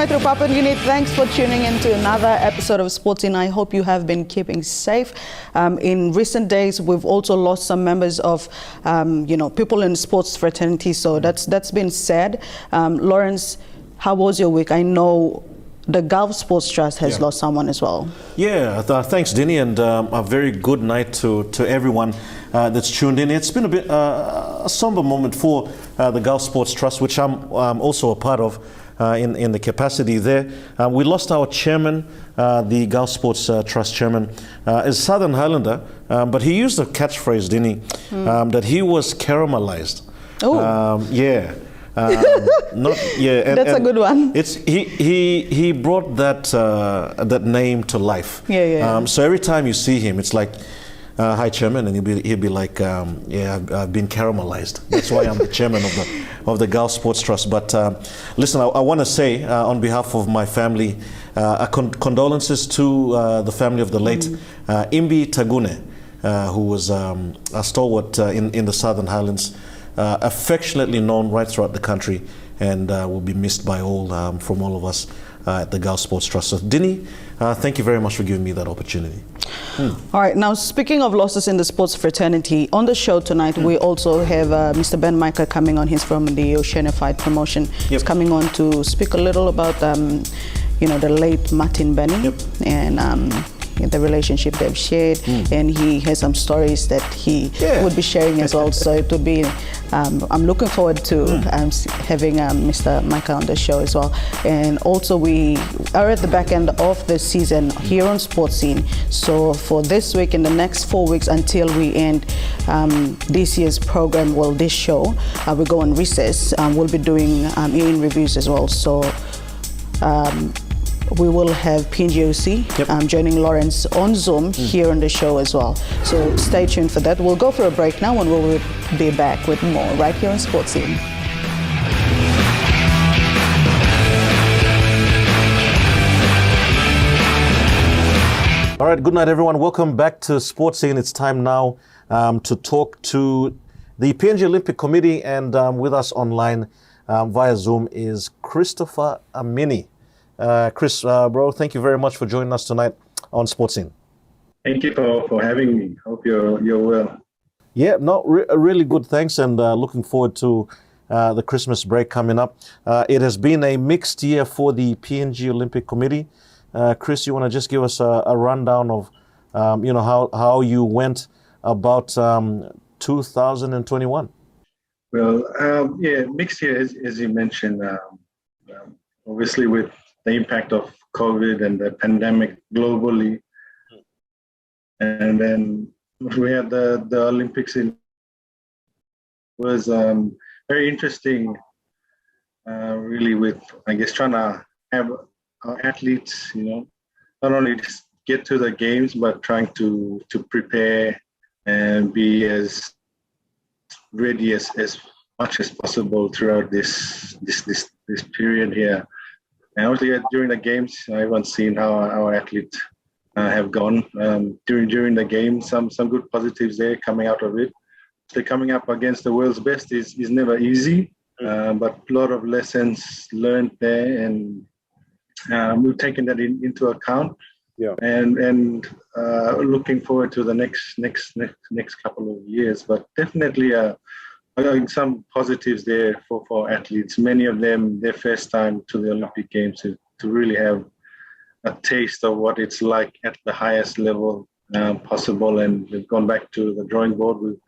right through Papua New Guinea. Thanks for tuning in to another episode of Sporting. I hope you have been keeping safe. In recent days, we've also lost some members of, people in sports fraternity. So that's been sad. Lawrence, how was your week? I know the Gulf Sports Trust has lost someone as well. Yeah, thanks, Dini, and a very good night to everyone that's tuned in. It's been a bit a somber moment for the Gulf Sports Trust, which I'm also a part of in the capacity there. We lost our chairman, the Gulf Sports Trust chairman, is Southern Highlander, but he used a catchphrase, Dini, that he was caramelized. Oh, that's a good one. It's he brought that name to life. So every time you see him, it's like, hi chairman, and he'll be like, I've been caramelized. That's why I'm the chairman of the Gulf Sports Trust. But listen, I want to say on behalf of my family, condolences to the family of the late Imbi Tagune, who was a stalwart in the Southern Highlands. Affectionately known right throughout the country, and will be missed by all from all of us at the Gulf Sports Trust. So, Dini, thank you very much for giving me that opportunity. All right, now speaking of losses in the sports fraternity, on the show tonight we also have Mr. Ben Micah coming on. He's from the Oceanified promotion. He's coming on to speak a little about the late Martin Benny and the relationship they've shared, and he has some stories that he would be sharing as well. So it would be, I'm looking forward to having Mr. Micah on the show as well. And also we are at the back end of the season here on Sports Scene. So for this week and the next 4 weeks until we end this year's program, this show, we go on recess. We'll be doing in reviews as well. So we will have PNGOC joining Lawrence on Zoom here on the show as well. So stay tuned for that. We'll go for a break now, and we'll be back with more right here on Sports Scene. All right, good night, everyone. Welcome back to Sports Scene. It's time now to talk to the PNG Olympic Committee, and with us online via Zoom is Christopher Amini. Chris, bro, thank you very much for joining us tonight on Sports Scene. Thank you for having me. Hope you're well. Yeah, no, really good. Thanks, and looking forward to the Christmas break coming up. It has been a mixed year for the PNG Olympic Committee. Chris, you want to just give us a rundown of, how you went about 2021? Well, mixed year, as you mentioned, obviously with the impact of COVID and the pandemic globally. And then we had the Olympics was very interesting, really, with, I guess, trying to have our athletes, not only just get to the games, but trying to prepare and be as ready as much as possible throughout this period here. And obviously during the games, everyone's seen how our athletes have gone during the game. Some good positives there coming out of it. So coming up against the world's best is never easy, but a lot of lessons learned there, and we've taken that into account. Yeah. And looking forward to the next couple of years. But definitely some positives there for athletes. Many of them, their first time to the Olympic Games, to really have a taste of what it's like at the highest level possible. And we've gone back to the drawing board. We've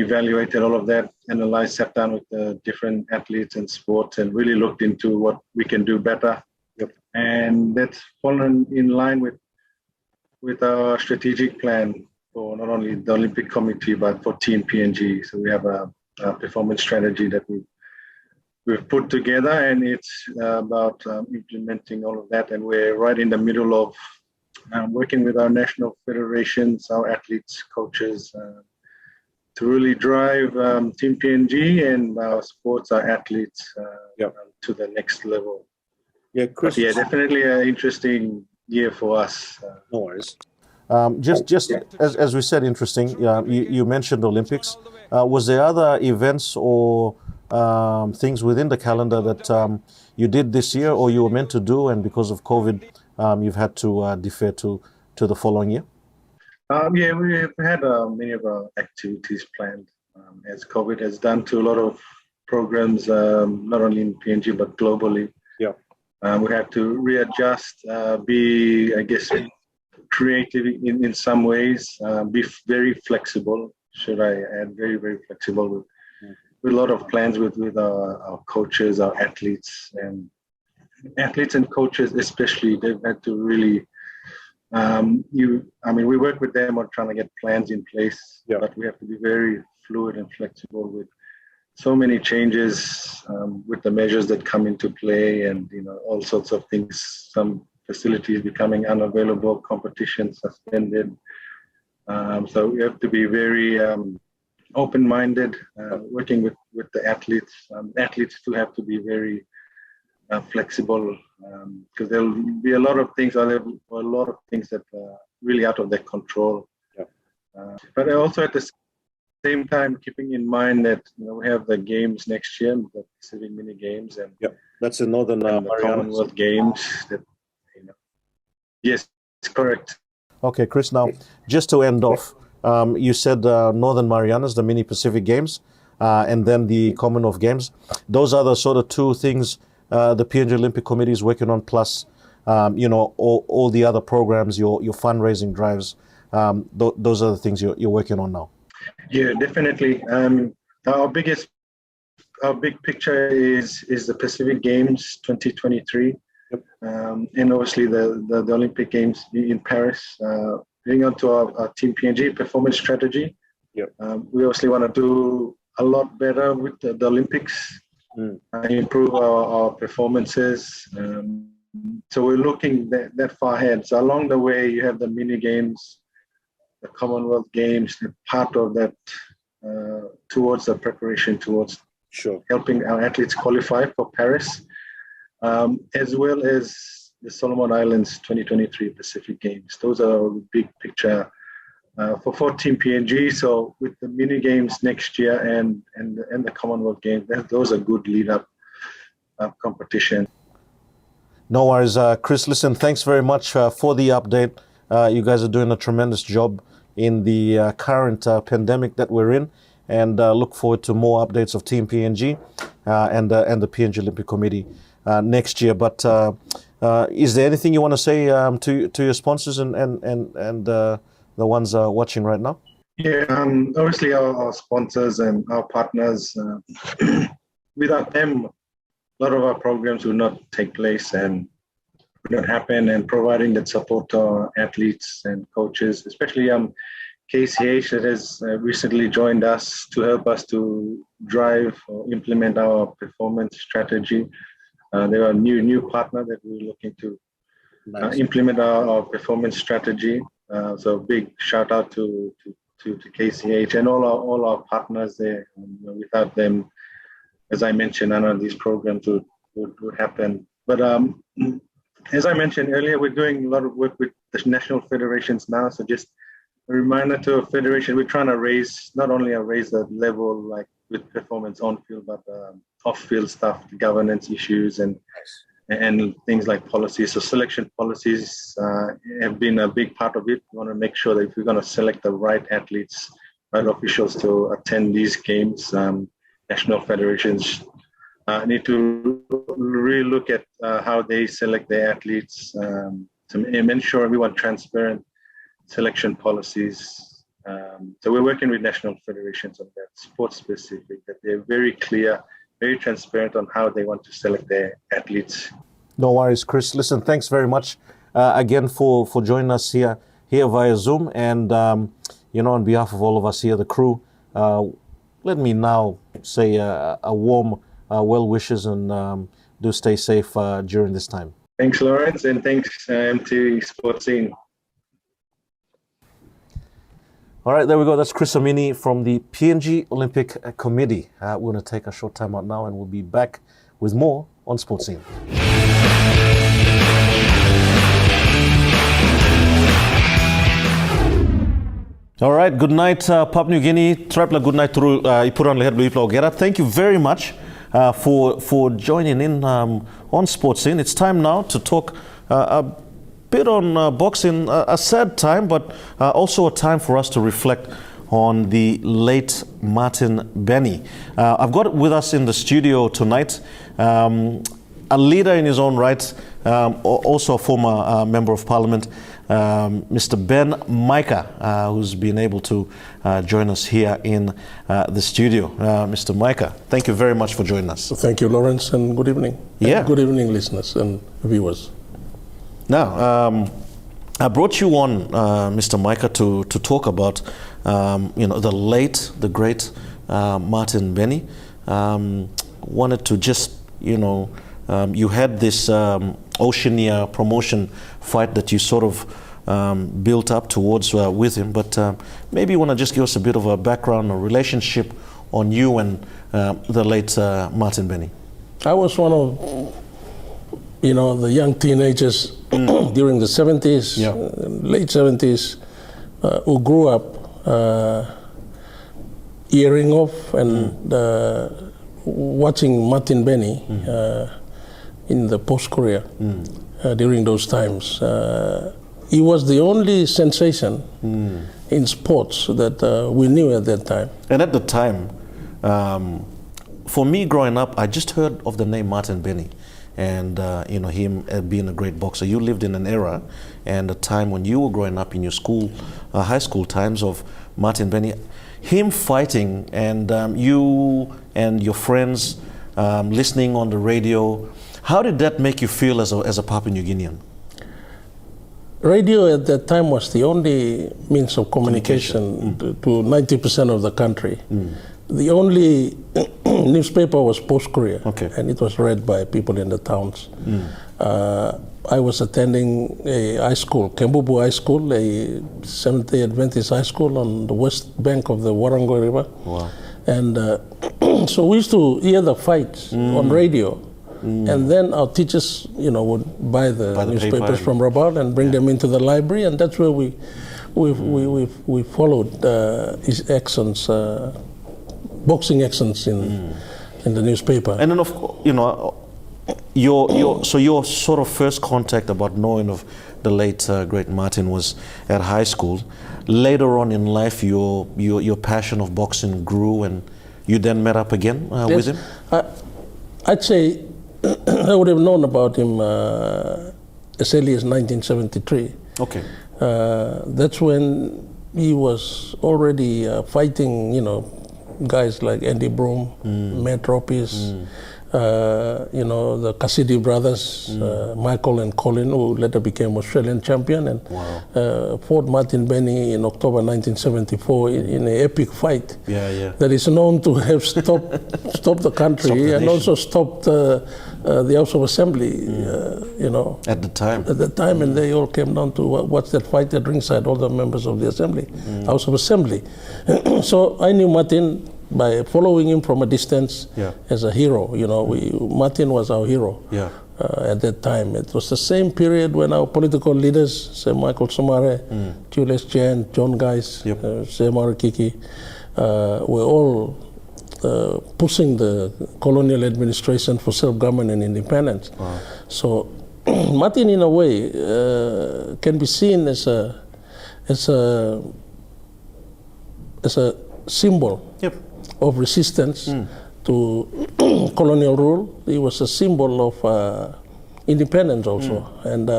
evaluated all of that, analyzed, sat down with the different athletes and sports, and really looked into what we can do better. Yep. And that's fallen in line with our strategic plan for not only the Olympic Committee, but for Team PNG. So we have a performance strategy that we've put together, and it's about implementing all of that. And we're right in the middle of working with our national federations, our athletes, coaches, to really drive Team PNG and our sports, our athletes to the next level. Yeah, Chris. But definitely an interesting year for us. No worries. Just as we said, interesting. You mentioned Olympics. Was there other events or things within the calendar that you did this year or you were meant to do, and because of COVID, you've had to defer to the following year? Yeah, we have had many of our activities planned, as COVID has done to a lot of programs, not only in PNG but globally. Yeah. We had to readjust, be, I guess, creative in some ways, be very flexible. Should I add, very, very flexible with a lot of plans with our coaches, our athletes and coaches especially. They've had to really, we work with them on trying to get plans in place, but we have to be very fluid and flexible with so many changes, with the measures that come into play, and all sorts of things. Some facilities becoming unavailable, competition suspended. So we have to be very open-minded, working with the athletes. Athletes too have to be very flexible, because there'll be a lot of things, that are really out of their control. But also at the same time, keeping in mind that we have the games next year, the Pacific Mini Games, and that's the Northern the Commonwealth Games. Yes, it's correct. Okay, Chris. Now, just to end off, you said Northern Marianas, the Mini Pacific Games, and then the Commonwealth Games. Those are the sort of two things the PNG Olympic Committee is working on, plus all the other programs, your fundraising drives. Those are the things you're working on now. Yeah, definitely. Our big picture is the Pacific Games 2023, and obviously the Olympic Games in Paris. Getting on to our Team PNG performance strategy. We obviously want to do a lot better with the Olympics, improve our performances. So we're looking that far ahead. So along the way, you have the mini games, the Commonwealth Games, part of that towards the preparation towards helping our athletes qualify for Paris, as well as the Solomon Islands 2023 Pacific Games. Those are big picture for Team PNG. So with the mini games next year and the Commonwealth Games, those are good lead up competition. No worries, Chris. Listen, thanks very much for the update. You guys are doing a tremendous job in the current pandemic that we're in, and look forward to more updates of Team PNG and the PNG Olympic Committee next year. But is there anything you want to say to your sponsors and the ones watching right now? Yeah, obviously our sponsors and our partners. Without them, a lot of our programs will not take place and would not happen. And providing that support to our athletes and coaches, especially KCH, that has recently joined us to help us to drive or implement our performance strategy. They are a new partner that we're looking to implement our performance strategy. So big shout out to KCH and all our partners there. Without them, as I mentioned, none of these programs would happen. But as I mentioned earlier, we're doing a lot of work with the national federations now. So just a reminder to a federation, we're trying to raise the level, like with performance on field, but off field stuff, governance issues and things like policies. So selection policies have been a big part of it. We want to make sure that if we're going to select the right athletes, right officials to attend these games, national federations need to really look at how they select their athletes to ensure we want transparent selection policies. So we're working with national federations on that, sports specific, that they're very clear, very transparent on how they want to select their athletes. No worries, Chris. Listen, thanks very much again for joining us here via Zoom. And, on behalf of all of us here, the crew, let me now say a warm well wishes and do stay safe during this time. Thanks, Lawrence, and thanks EMTV Sports Scene. All right, there we go. That's Chris Amini from the PNG Olympic Committee. We're going to take a short time out now, and we'll be back with more on Sports Scene. All right, good night, Papua New Guinea. Trapla, good night through Ipuran Leher Luipla Ogera. Thank you very much for joining in on Sports In. It's time now to talk a bit on boxing, a sad time, but also a time for us to reflect on the late Martin Benny. I've got with us in the studio tonight a leader in his own right, also a former member of parliament, Mr. Ben Micah, who's been able to join us here in the studio. Mr. Micah, thank you very much for joining us. Thank you, Lawrence, and good evening. Yeah. And good evening, listeners and viewers. Now, I brought you on, Mr. Micah, to talk about the late, the great Martin Benny. Wanted to just, you had this Oceania promotion fight that you sort of built up towards with him, but maybe you want to just give us a bit of a background or relationship on you and the late Martin Benny. I was one of, the young teenagers during the 70s, late 70s, who grew up hearing of and watching Martin Benny in the post-career during those times. He was the only sensation in sports that we knew at that time. And at the time, for me growing up, I just heard of the name Martin Benny and him being a great boxer. You lived in an era and a time when you were growing up in your school, high school times of Martin Benny, him fighting and you and your friends listening on the radio. How did that make you feel as a Papua New Guinean? Radio at that time was the only means of communication to 90% of the country. The only newspaper was Post-Courier, and it was read by people in the towns. I was attending a high school, Kembubu High School, a Seventh-day Adventist high school on the west bank of the Warango River. Wow. And so we used to hear the fights on radio. And then our teachers, would buy the newspapers from Rabat and bring them into the library, and that's where we followed his actions, boxing actions in the newspaper. And then, of course, your sort of first contact about knowing of the late great Martin was at high school. Later on in life, your passion of boxing grew, and you then met up again with him. I'd say I would have known about him as early as 1973. Okay. That's when he was already fighting, guys like Andy Broom, Matt Ropis, the Cassidy brothers, Michael and Colin, who later became Australian champion, and fought Martin Benny in October 1974 in an epic fight that is known to have stopped the country and also stopped the House of Assembly, At the time. At the time, and they all came down to watch that fight at ringside, all the members of the Assembly, House of Assembly. So I knew Martin by following him from a distance as a hero. Martin was our hero at that time. It was the same period when our political leaders, say Michael Somare, Julius Chen, John Geis, Semar Kiki, were all pushing the colonial administration for self-government and independence. Wow. So Martin, in a way, can be seen as a symbol of resistance to colonial rule. He was a symbol of independence also, and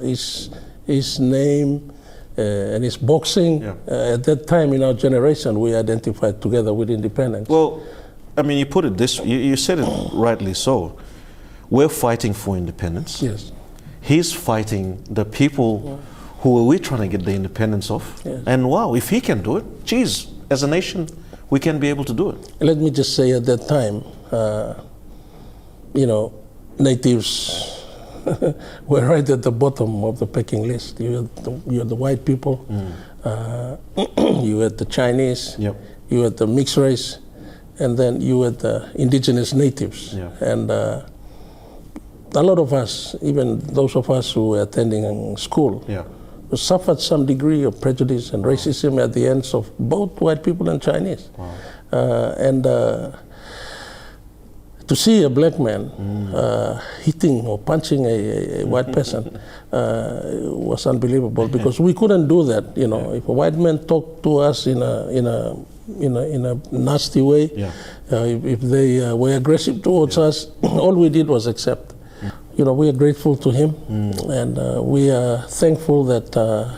his name and his boxing at that time in our generation, we identified together with independence. Well, I mean, you put it this, you said it rightly so. We're fighting for independence. Yes. He's fighting the people who are we trying to get the independence of. Yes. And wow, if he can do it, geez, as a nation, we can be able to do it. Let me just say at that time, natives were right at the bottom of the pecking list. You had the white people, you had the Chinese, you had the mixed race, and then you had the indigenous natives. And a lot of us, even those of us who were attending school, suffered some degree of prejudice and racism at the ends of both white people and Chinese. Wow. To see a black man hitting or punching a white person was unbelievable, because we couldn't do that. You know, if a white man talked to us in a nasty way, if they were aggressive towards us, all we did was accept. You know, we are grateful to him, and we are thankful that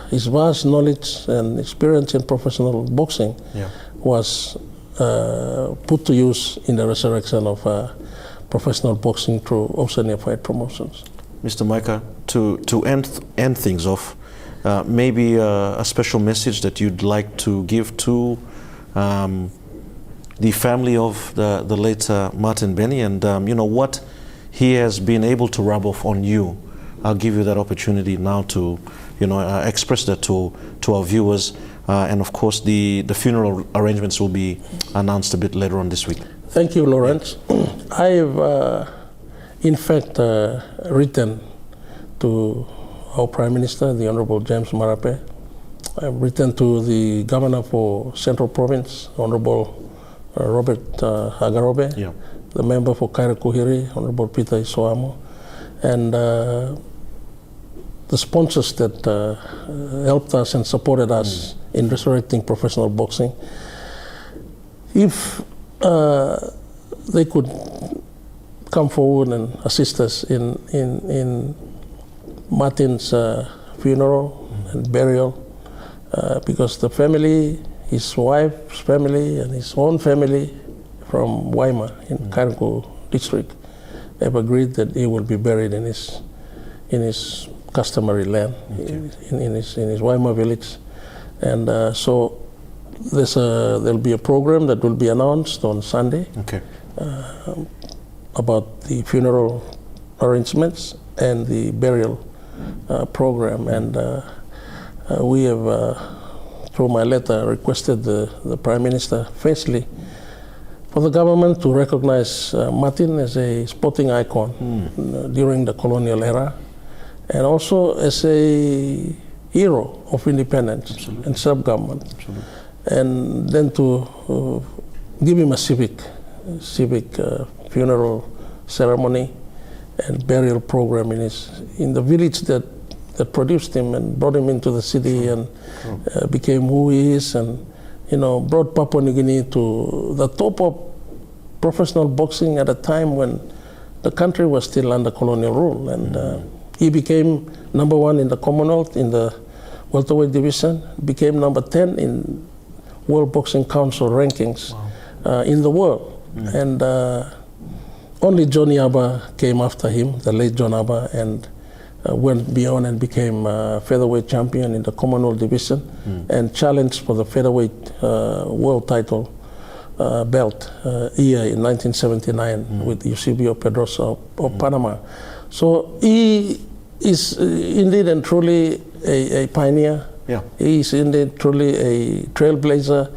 his vast knowledge and experience in professional boxing was put to use in the resurrection of professional boxing through Oceania Fight Promotions. Mr. Micah, to end things off, maybe a special message that you'd like to give to the family of the late Martin Benny, and you know, what he has been able to rub off on you. I'll give you that opportunity now to, you know, express that to our viewers, and of course the funeral arrangements will be announced a bit later on this week. Thank you, Lawrence. I have, in fact, written to our Prime Minister, the Honorable James Marape. I've written to the Governor for Central Province, Honorable Robert Hagarobe, the member for Kairakuhiri, Honorable Peter Isoamo, and the sponsors that helped us and supported us in resurrecting professional boxing. If they could come forward and assist us in Martin's funeral and burial, because the family, his wife's family and his own family from Waima in Karanku district, have agreed that he will be buried in his customary land, in his Waima village, and so there'll be a program that will be announced on Sunday about the funeral arrangements and the burial program, and we have, through my letter, requested the Prime Minister, firstly, for the government to recognize Martin as a sporting icon during the colonial era, and also as a hero of independence and self-government. And then to give him a civic funeral ceremony and burial program in the village that produced him and brought him into the city and became who he is, and brought Papua New Guinea to the top of professional boxing at a time when the country was still under colonial rule, and he became #1 in the Commonwealth in the welterweight division, became #10 in World Boxing Council rankings in the world. And only John Yaba came after him, the late John Yaba, and went beyond and became featherweight champion in the Commonwealth division and challenged for the featherweight world title belt year in 1979 with Eusebio Pedrosa of Panama. So he is indeed and truly a pioneer. He is indeed truly a trailblazer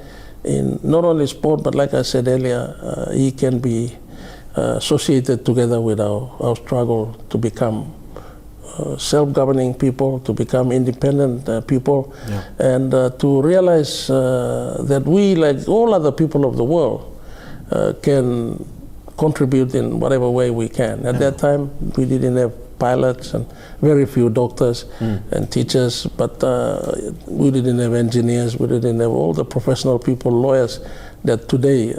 in not only sport, but like I said earlier, he can be associated together with our struggle to become self-governing people, to become independent people, and to realize that we, like all other people of the world, can contribute in whatever way we can. At that time, we didn't have pilots and very few doctors and teachers, but we didn't have engineers, we didn't have all the professional people, lawyers that today,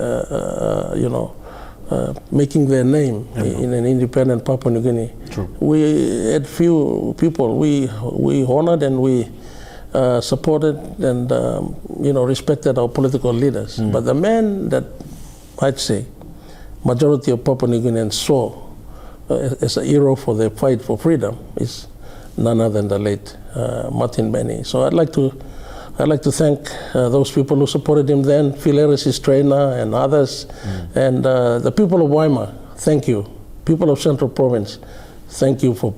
making their name in an independent Papua New Guinea. We had few people we honored and we supported and respected our political leaders. But the man that I'd say majority of Papua New Guineans saw as a hero for the fight for freedom is none other than the late Martin Benny. So I'd like to thank those people who supported him then, Phil Harris, his trainer, and others. And the people of Waima, thank you. People of Central Province, thank you for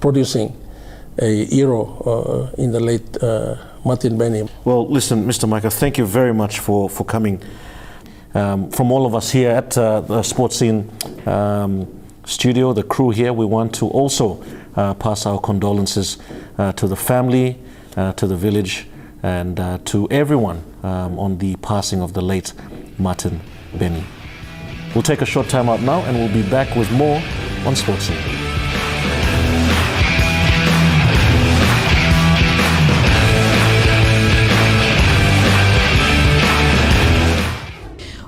producing a hero in the late Martin Benny. Well, listen, Mr. Micah, thank you very much for coming. From all of us here at the Sports Scene studio, the crew here, we want to also pass our condolences to the family, to the village, and to everyone on the passing of the late Martin Benny. We'll take a short time out now, and we'll be back with more on Sports Scene.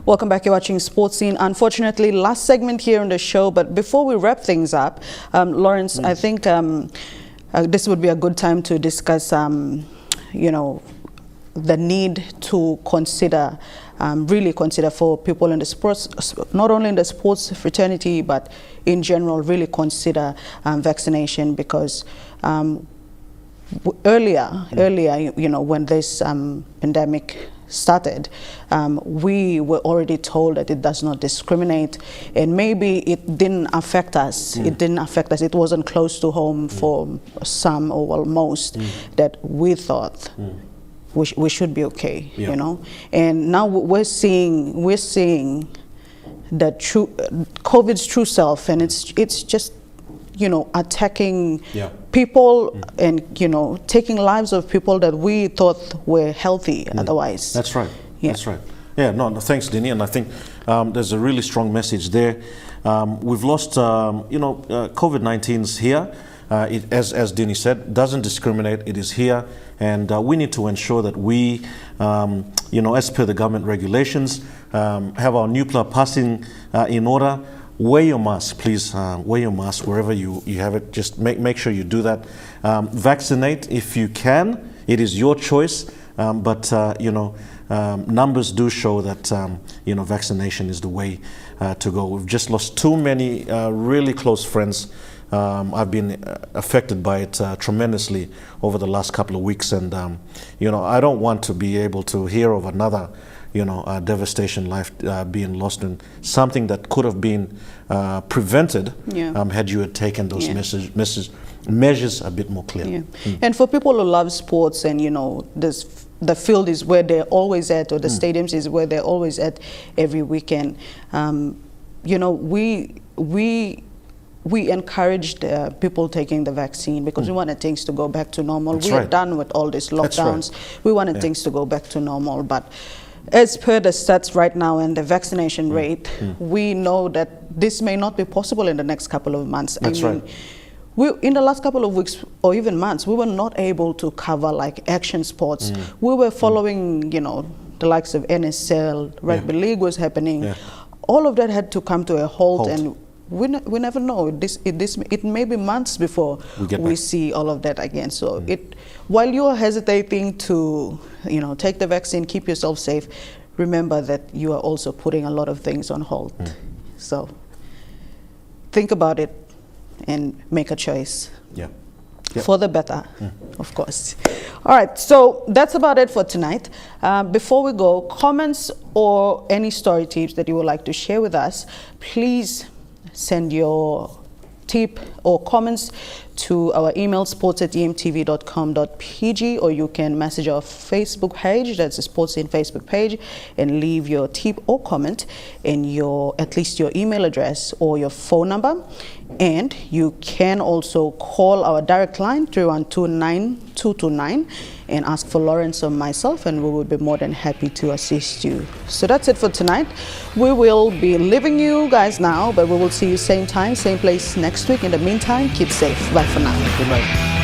Welcome back. You're watching Sports Scene. Unfortunately, last segment here on the show, but before we wrap things up, Lawrence, I think this would be a good time to discuss, you know, the need to consider, really consider for people in the sports, not only in the sports fraternity, but in general, really consider vaccination, because earlier, you know, when this pandemic started, we were already told that it does not discriminate, and maybe it didn't affect us. It didn't affect us. It wasn't close to home for some, or well, most, that we thought we should be okay, you know. And now we're seeing the true COVID's true self, and it's just, you know, attacking people and, you know, taking lives of people that we thought were healthy otherwise. That's right. That's right. Yeah, no, thanks, Dini. And I think there's a really strong message there. We've lost, you know, COVID-19's here. As Dini said, doesn't discriminate. It is here. And we need to ensure that we, you know, as per the government regulations, have our nuclear passing in order. Wear your mask, please. Wear your mask wherever you have it. Just make sure you do that. Vaccinate if you can. It is your choice. But you know, numbers do show that you know, vaccination is the way to go. We've just lost too many really close friends. I've been affected by it tremendously over the last couple of weeks, and you know, I don't want to be able to hear of another, you know, devastation, life being lost, and something that could have been prevented had you had taken those measures a bit more clearly. And for people who love sports, and you know, the field is where they're always at, or the stadiums is where they're always at every weekend. You know, we encouraged people taking the vaccine because we wanted things to go back to normal. We are done with all these lockdowns. We wanted things to go back to normal, but as per the stats right now and the vaccination rate, we know that this may not be possible in the next couple of months. That's right. In the last couple of weeks or even months, we were not able to cover like action sports. We were following, you know, the likes of NSL, Rugby League was happening. All of that had to come to a halt. And we never know. It may be months before we see all of that again. So while you are hesitating to, you know, take the vaccine, keep yourself safe, remember that you are also putting a lot of things on hold. So think about it and make a choice. For the better, of course. All right, so that's about it for tonight. Before we go, comments or any story tips that you would like to share with us, please send your tip or comments to our email, sports@emtv.com.pg, or you can message our Facebook page, that's the Sports Scene Facebook page, and leave your tip or comment in at least your email address or your phone number. And you can also call our direct line 312-9229 and ask for Lawrence or myself, and we will be more than happy to assist you. So that's it for tonight. We will be leaving you guys now, but we will see you same time, same place next week. In the meantime, keep safe. Bye for now. Good night.